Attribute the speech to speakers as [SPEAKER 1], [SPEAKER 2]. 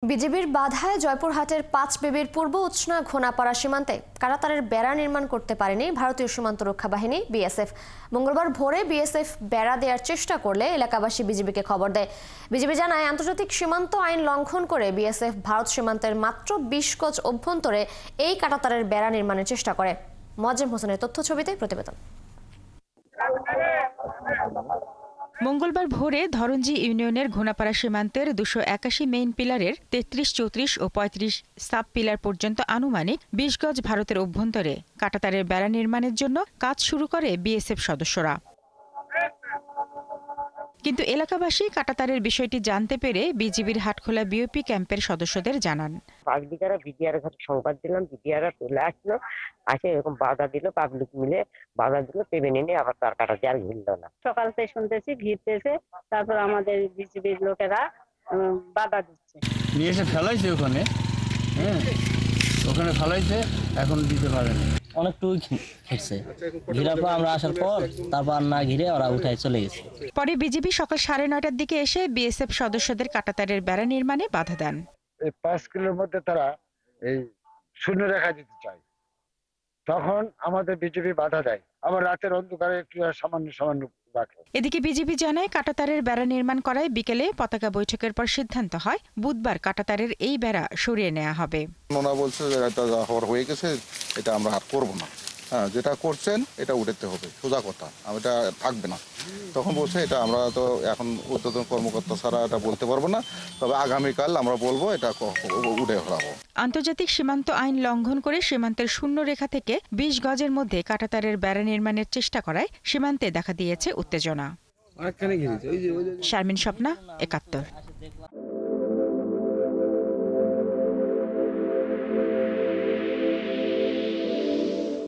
[SPEAKER 1] বিজিবির বাধায় জয়পুরহাটের পাঁচবিবির পূর্ব উৎসনা ঘোনাপাড়া সীমান্তে কাঁটাতারের বেড়া নির্মাণ করতে পারেনি ভারতীয় সীমান্ত রক্ষা বাহিনী বিএসএফ। মঙ্গলবার ভোরে বিএসএফ বেড়া দেওয়ার চেষ্টা করলে এলাকাবাসী বিজিবিকে খবর দেয়। বিজিবি জানায়, আন্তর্জাতিক সীমান্ত আইন লঙ্ঘন করে বিএসএফ ভারত সীমান্তের মাত্র 20 গজ অভ্যন্তরে এই কাঁটাতারের বেড়া নির্মাণের চেষ্টা করে। মোয়াজ্জেম হোসেনের তথ্য ছবিতে প্রতিবেদন।
[SPEAKER 2] মঙ্গলবার ভোরে ধরঞ্জি ইউনিয়নের ঘোনাপাড়া সীমান্তের 281 মেইন পিলারের 33, 34 ও 35 সাব পিলার পর্যন্ত আনুমানিক 20 গজ ভারতের অভ্যন্তরে কাঁটাতারের বেড়া নির্মাণের জন্য কাজ শুরু করে বিএসএফ সদস্যরা। কিন্তু এলাকাবাসী কাঁটাতারের বিষয়টি জানতে পেরে বিজিবির হাটখোলা বিওপি ক্যাম্পের সদস্যদের জানান।
[SPEAKER 3] পাবলিকরা বিডিআরের কাছে সংবাদ দিলাম, বিডিআররা চলে আসলো, আসে এরকম বাধা দিল, পাবলিক মিলে বাধা দিল, পেবে নিয়ে আবার তার কাটাতে আর ঘিরল না।
[SPEAKER 4] সকাল থেকে শুনতেছি ঘিরতেছে, তারপর আমাদের বিজিবির লোকেরা বাধা দিচ্ছে,
[SPEAKER 5] নিয়ে এসে ফেলাইছে ওখানে। ওখানে ফেলাইছে, এখন দিতে পারেনি।
[SPEAKER 6] অনেকটুকু ঘিরছে, ঘিরার পর আমরা আসার পর তারপর না ঘিরে ওরা উঠায় চলে গেছে।
[SPEAKER 2] পরে বিজিবি সকাল 9:30টার দিকে এসে বিএসএফ সদস্যদের কাঁটাতারের বেড়া নির্মাণে বাধা দেন।
[SPEAKER 7] এই 5 কিলোর মধ্যে তারা এই শূন্য রেখা দিতে চায়, তখন আমাদের বিজেপি বাধা দেয়। আবার রাতের অন্ধকারে একটু সামান্য রাখে।
[SPEAKER 2] এদিকে বিজিবি জানায়, কাঁটাতারের বেড়া নির্মাণ করায় বিকেলে পতাকা বৈঠকের পর সিদ্ধান্ত হয় বুধবার কাঁটাতারের এই বেড়া সরিয়ে নেওয়া হবে।
[SPEAKER 8] ওনারা বলছে যে এটা হয়ে গেছে, এটা আমরা আর করবো না। হ্যাঁ, যেটা করছেন এটা উঠাতে হবে, সোজা কথা, এটা থাকবে না। তখন বলছে এটা আমরা তো এখন ঊর্ধ্বতন কর্মকর্তা ছাড়া এটা বলতে পারবো না, তবে আগামীকাল আমরা বলবো এটা উঠে ফেলাবো।
[SPEAKER 2] আন্তর্জাতিক সীমান্ত আইন লঙ্ঘন করে সীমান্তের শূন্য রেখা থেকে 20 গজের মধ্যে কাঁটাতারের বেড়া নির্মাণের চেষ্টা করায় সীমান্তে দেখা দিয়েছে উত্তেজনা। শারমিন স্বপ্না, 71।